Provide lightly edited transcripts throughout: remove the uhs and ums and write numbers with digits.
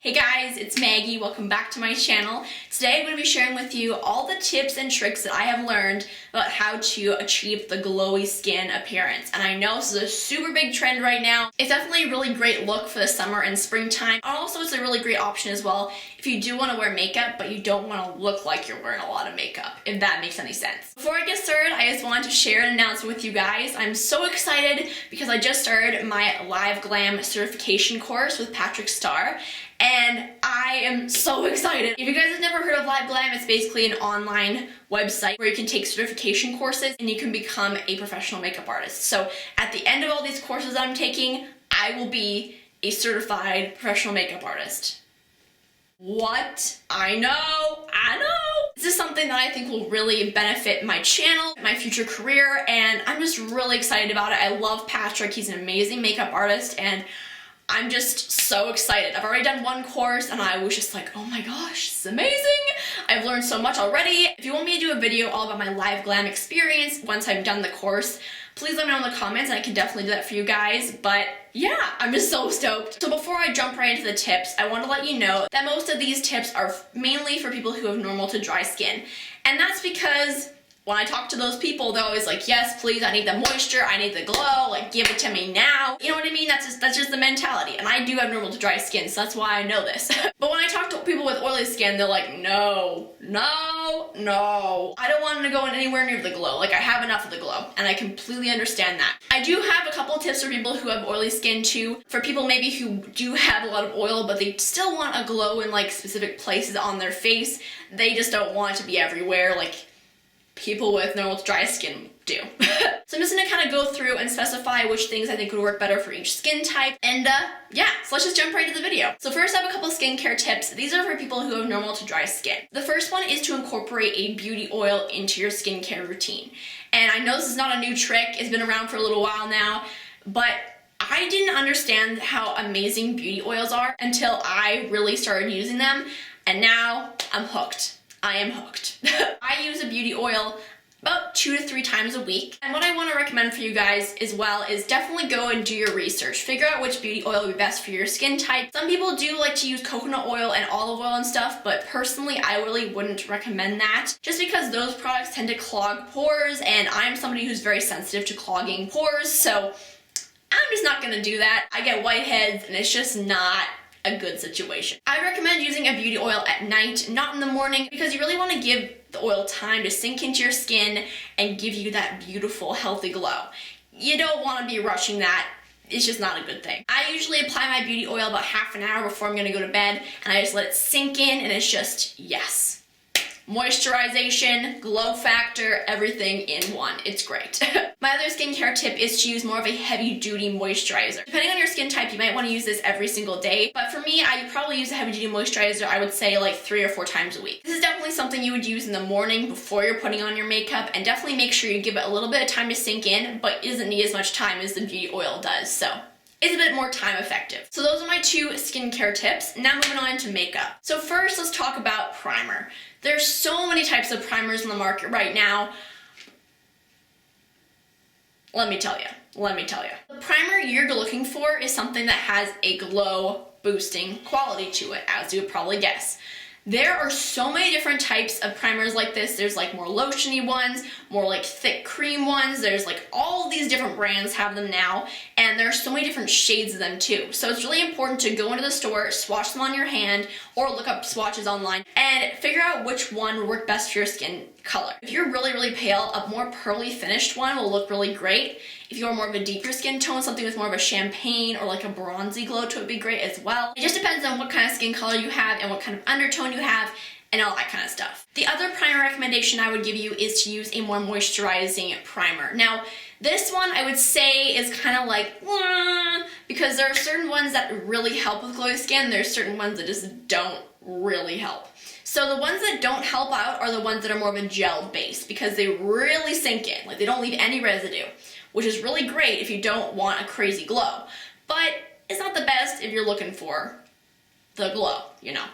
Hey guys, it's Maggie. Welcome back to my channel. Today I'm going to be sharing with you all the tips and tricks that I have learned about how to achieve the glowy skin appearance. And I know this is a super big trend right now. It's definitely a really great look for the summer and springtime. Also, it's a really great option as well if you do want to wear makeup, but you don't want to look like you're wearing a lot of makeup, if that makes any sense. Before I get started, I just wanted to share an announcement with you guys. I'm so excited because I just started my Live Glam certification course with Patrick Starr. And I am so excited. If you guys have never heard of Live Glam, it's basically an online website where you can take certification courses and you can become a professional makeup artist. So at the end of all these courses that I'm taking, I will be a certified professional makeup artist. What? I know. This is something that I think will really benefit my channel, my future career, and I'm just really excited about it. I love Patrick. He's an amazing makeup artist, and I'm just so excited. I've already done one course and I was just like, oh my gosh, this is amazing. I've learned so much already. If you want me to do a video all about my Live Glam experience once I've done the course, please let me know in the comments and I can definitely do that for you guys. But yeah, I'm just so stoked. So before I jump right into the tips, I want to let you know that most of these tips are mainly for people who have normal to dry skin. And that's because when I talk to those people, they're always like, yes, please, I need the moisture, I need the glow, like, give it to me now. You know what I mean? That's just the mentality. And I do have normal to dry skin, so that's why I know this. But when I talk to people with oily skin, they're like, no. I don't want to go anywhere near the glow. Like, I have enough of the glow, and I completely understand that. I do have a couple tips for people who have oily skin, too. For people maybe who do have a lot of oil, but they still want a glow in, like, specific places on their face. They just don't want it to be everywhere, like people with normal to dry skin do. So I'm just gonna kind of go through and specify which things I think would work better for each skin type. And yeah, so let's just jump right into the video. So first I have a couple skincare tips. These are for people who have normal to dry skin. The first one is to incorporate a beauty oil into your skincare routine. And I know this is not a new trick. It's been around for a little while now, but I didn't understand how amazing beauty oils are until I really started using them. And now I'm hooked. I am hooked. I use a beauty oil about 2 to 3 times a week. And what I want to recommend for you guys as well is definitely go and do your research. Figure out which beauty oil will be best for your skin type. Some people do like to use coconut oil and olive oil and stuff, but personally I really wouldn't recommend that just because those products tend to clog pores, and I'm somebody who's very sensitive to clogging pores, so I'm just not gonna do that. I get whiteheads and it's just not a good situation. I recommend using a beauty oil at night, not in the morning, because you really want to give the oil time to sink into your skin and give you that beautiful, healthy glow. You don't want to be rushing that. It's just not a good thing. I usually apply my beauty oil about half an hour before I'm going to go to bed, and I just let it sink in, and it's just, yes. Moisturization, glow factor, everything in one. It's great. My other skincare tip is to use more of a heavy-duty moisturizer. Depending on your skin type, you might want to use this every single day, but for me, I probably use a heavy-duty moisturizer, I would say like 3 or 4 times a week. This is definitely something you would use in the morning before you're putting on your makeup, and definitely make sure you give it a little bit of time to sink in, but it doesn't need as much time as the beauty oil does, so it's a bit more time effective. So those are my 2 skincare tips. Now moving on to makeup. So first, let's talk about primer. There's so many types of primers on the market right now. Let me tell you. The primer you're looking for is something that has a glow boosting quality to it, as you would probably guess. There are so many different types of primers like this. There's like more lotiony ones, more like thick cream ones. There's like all of these different brands have them now, and there are so many different shades of them too. So it's really important to go into the store, swatch them on your hand, or look up swatches online and figure out which one will work best for your skin color. If you're really, really pale, a more pearly finished one will look really great. If you're more of a deeper skin tone, something with more of a champagne or like a bronzy glow to it would be great as well. It just depends on what kind of skin color you have and what kind of undertone you have and all that kind of stuff. The other primer recommendation I would give you is to use a more moisturizing primer. Now, this one I would say is kind of like, because there are certain ones that really help with glowy skin, there's certain ones that just don't really help. So the ones that don't help out are the ones that are more of a gel base, because they really sink in, like they don't leave any residue, which is really great if you don't want a crazy glow. But it's not the best if you're looking for the glow, you know.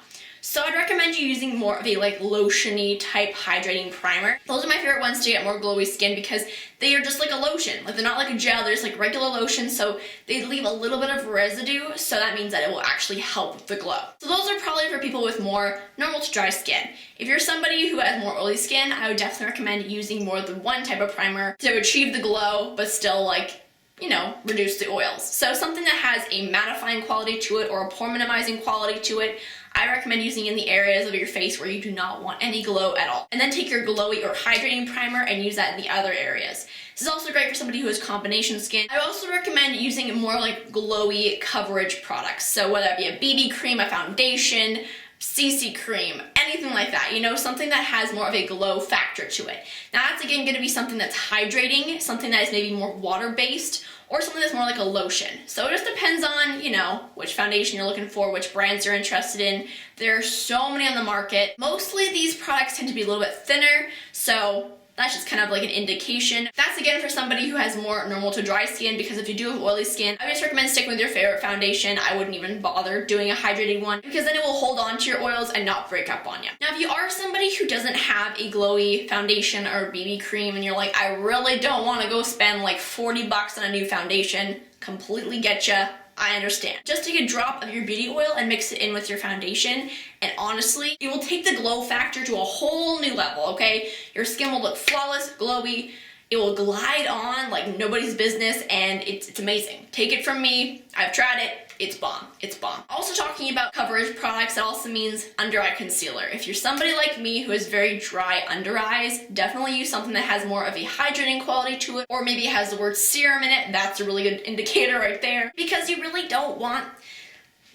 So I'd recommend you using more of a like lotion-y type hydrating primer. Those are my favorite ones to get more glowy skin because they are just like a lotion. Like they're not like a gel, they're just like regular lotion, so they leave a little bit of residue, so that means that it will actually help with the glow. So those are probably for people with more normal to dry skin. If you're somebody who has more oily skin, I would definitely recommend using more than one type of primer to achieve the glow, but still like, you know, reduce the oils. So something that has a mattifying quality to it or a pore minimizing quality to it, I recommend using in the areas of your face where you do not want any glow at all. And then take your glowy or hydrating primer and use that in the other areas. This is also great for somebody who has combination skin. I also recommend using more like glowy coverage products. So whether it be a BB cream, a foundation, CC cream, anything like that, you know, something that has more of a glow factor to it. Now that's again going to be something that's hydrating, something that is maybe more water-based, or something that's more like a lotion. So it just depends on, you know, which foundation you're looking for, which brands you're interested in. There are so many on the market. Mostly these products tend to be a little bit thinner, so that's just kind of like an indication. That's again for somebody who has more normal to dry skin, because if you do have oily skin, I just recommend sticking with your favorite foundation. I wouldn't even bother doing a hydrating one because then it will hold on to your oils and not break up on you. Now, if you are somebody who doesn't have a glowy foundation or BB cream and you're like, I really don't want to go spend like 40 bucks on a new foundation, completely get ya. I understand. Just take a drop of your beauty oil and mix it in with your foundation, and honestly, it will take the glow factor to a whole new level, okay? Your skin will look flawless, glowy, it will glide on like nobody's business, and it's amazing. Take it from me, I've tried it. It's bomb. It's bomb. Also talking about coverage products, that also means under eye concealer. If you're somebody like me who has very dry under eyes, definitely use something that has more of a hydrating quality to it, or maybe it has the word serum in it. That's a really good indicator right there, because you really don't want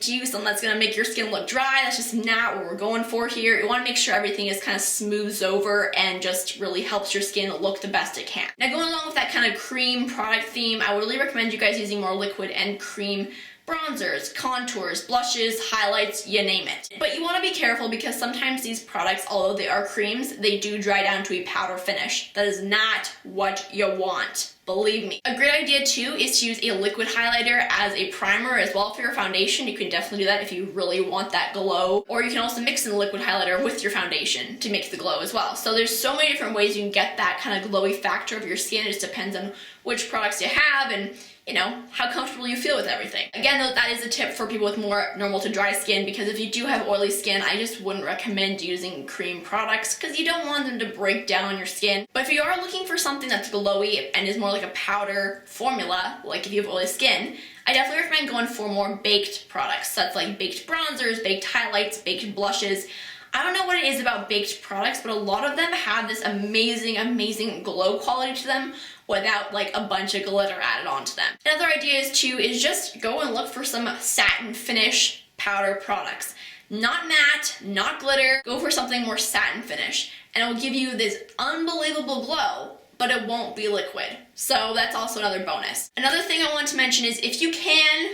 to use something that's going to make your skin look dry. That's just not what we're going for here. You want to make sure everything is kind of smooths over and just really helps your skin look the best it can. Now, going along with that kind of cream product theme, I would really recommend you guys using more liquid and cream bronzers, contours, blushes, highlights, you name it. But you want to be careful because sometimes these products, although they are creams, they do dry down to a powder finish. That is not what you want. Believe me. A great idea too is to use a liquid highlighter as a primer as well for your foundation. You can definitely do that if you really want that glow. Or you can also mix in the liquid highlighter with your foundation to make the glow as well. So there's so many different ways you can get that kind of glowy factor of your skin. It just depends on which products you have and, you know, how comfortable you feel with everything. Again, though, that is a tip for people with more normal to dry skin, because if you do have oily skin, I just wouldn't recommend using cream products because you don't want them to break down on your skin. But if you are looking for something that's glowy and is more like a powder formula, like if you have oily skin, I definitely recommend going for more baked products. So that's like baked bronzers, baked highlights, baked blushes. I don't know what it is about baked products, but a lot of them have this amazing, amazing glow quality to them without like a bunch of glitter added onto them. Another idea is just go and look for some satin finish powder products. Not matte, not glitter. Go for something more satin finish, and it will give you this unbelievable glow, but it won't be liquid. So that's also another bonus. Another thing I want to mention is if you can,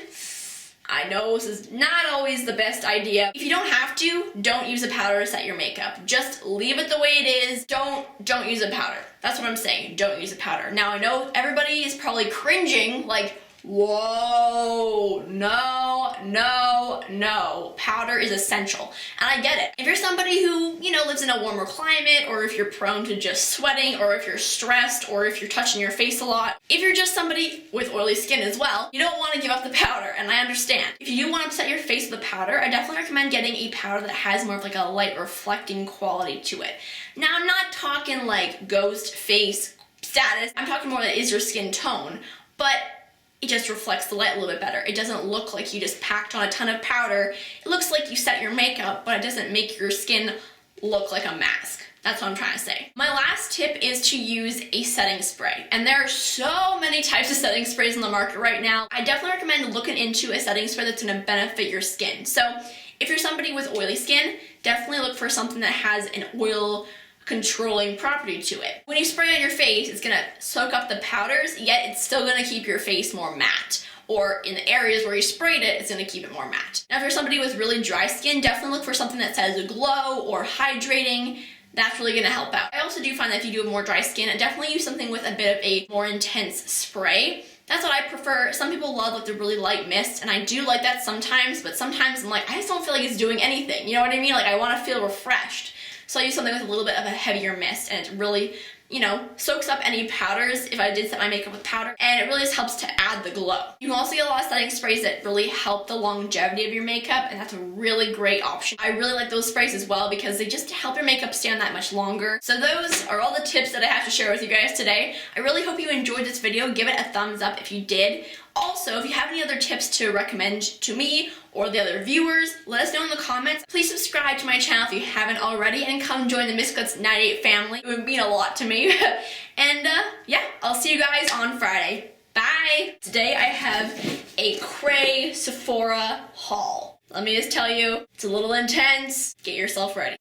I know this is not always the best idea. If you don't have to, don't use a powder to set your makeup. Just leave it the way it is. Don't use a powder. That's what I'm saying. Don't use a powder. Now, I know everybody is probably cringing, like, whoa, no, no, no. Powder is essential. And I get it. If you're somebody who, you know, lives in a warmer climate, or if you're prone to just sweating, or if you're stressed, or if you're touching your face a lot, if you're just somebody with oily skin as well, you don't want to give up the powder, and I understand. If you do want to set your face with a powder, I definitely recommend getting a powder that has more of like a light reflecting quality to it. Now, I'm not talking like ghost face status. I'm talking more that is your skin tone, but it just reflects the light a little bit better. It doesn't look like you just packed on a ton of powder. It looks like you set your makeup, but it doesn't make your skin look like a mask. That's what I'm trying to say. My last tip is to use a setting spray. And there are so many types of setting sprays on the market right now. I definitely recommend looking into a setting spray that's gonna benefit your skin. So if you're somebody with oily skin, definitely look for something that has an oil controlling property to it. When you spray on your face, it's gonna soak up the powders, yet it's still gonna keep your face more matte. Or in the areas where you sprayed it, it's gonna keep it more matte. Now, if you're somebody with really dry skin, definitely look for something that says glow or hydrating. That's really gonna help out. I also do find that if you do have more dry skin, definitely use something with a bit of a more intense spray, That's what I prefer. Some people love like the really light mist, and I do like that sometimes, but sometimes I'm like, I just don't feel like it's doing anything. You know what I mean? Like I want to feel refreshed. So I use something with a little bit of a heavier mist, and it really, you know, soaks up any powders if I did set my makeup with powder, and it really just helps to add the glow. You can also get a lot of setting sprays that really help the longevity of your makeup, and that's a really great option. I really like those sprays as well because they just help your makeup stand that much longer. So those are all the tips that I have to share with you guys today. I really hope you enjoyed this video. Give it a thumbs up if you did. Also, if you have any other tips to recommend to me or the other viewers, let us know in the comments. Please subscribe to my channel if you haven't already, and come join the Miss Glitz 98 family. It would mean a lot to me. And yeah, I'll see you guys on Friday. Bye! Today I have a Cray Sephora haul. Let me just tell you, it's a little intense. Get yourself ready.